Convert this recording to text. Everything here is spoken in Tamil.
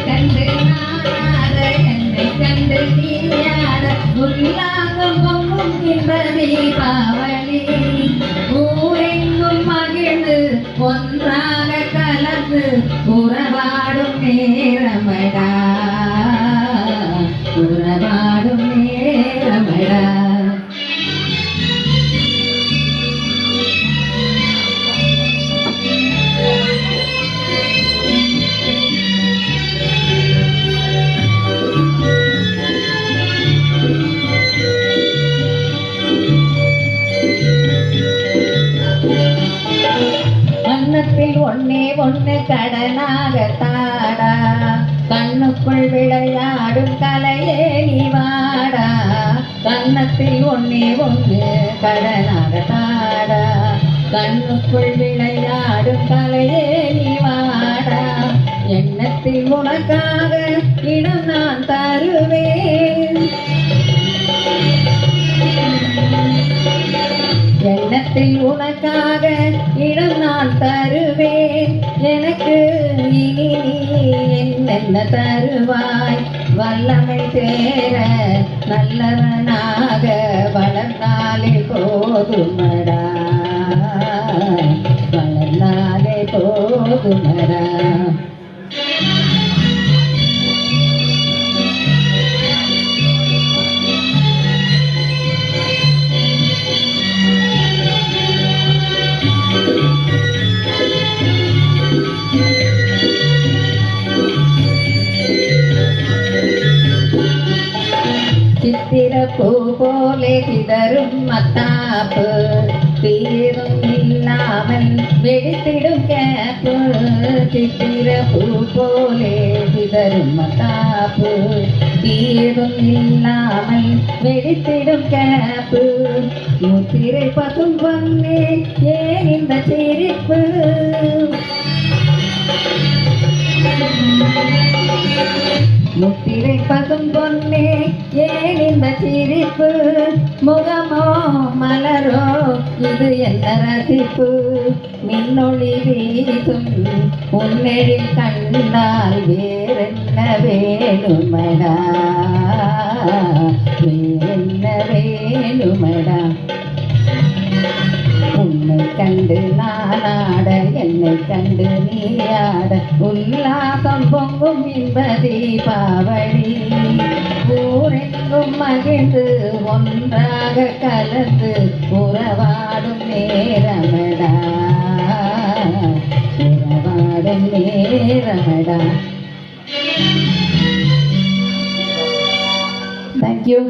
கண்டு நானாட என்னை கண்டு நீயாட உல்லாசம் பொங்கும் இன்ப தீபாவளி ஊரெங்கும் மகிழ்ந்து ஒன்றாக கலந்து உறவாடும் நேரமடா உறவாடும் நேரமடா. கண்ணத்தில் ஒன்னே ஒன்று கடனாக தாடா கண்ணுக்குள் விளையாடும் கலையே நீ வாடா கண்ணத்தில் ஒன்னே ஒன்று கடனாக தாடா கண்ணுக்குள் விளையாடும் கலையே நீ வாடா எண்ணத்தில் உனக்காக இடம் நான் தருவேன் எண்ணத்தில் உனக்காக இடம் நான் தருவேன் எனக்கு இனி நீ என்னென்ன தருவாய் வல்லமை தேர நல்லவனாக வளர்ந்தாலே போதுமடா வளர்ந்தாலே போதுமடா. சித்திரப்பூ போலே சிதறும் மத்தாப்பு தீரும் இல்லாமல் வெடித்திடும் கேப்பு சித்திரப்பூ போலே சிதறும் மத்தாப்பு தீரும் இல்லாமல் வெடித்திடும் கேப்பு முத்திரை பசும் பொன்னே ஏன் இந்த சிரிப்பு முத்திரை பசும் பொன்னே ஏன் இந்த சிரிப்பு முகமோ மலரோ இது என்ன ரசிப்பு மின்னொளி வீசும் உன்னெழில் கண்டால் வேறென்ன வேணுமடா வேறென்ன வேணுமடா. உன்னை கண்டு நானாட என்னை கண்டு நீயாட உல்லாசம் பொங்கும் இன்ப தீபாவளி ஊரெங்கும் மகிழ்ந்து ஒன்றாக கலந்து உறவாடும் நேரமடா உறவாடும் நேரமடா. Thank you.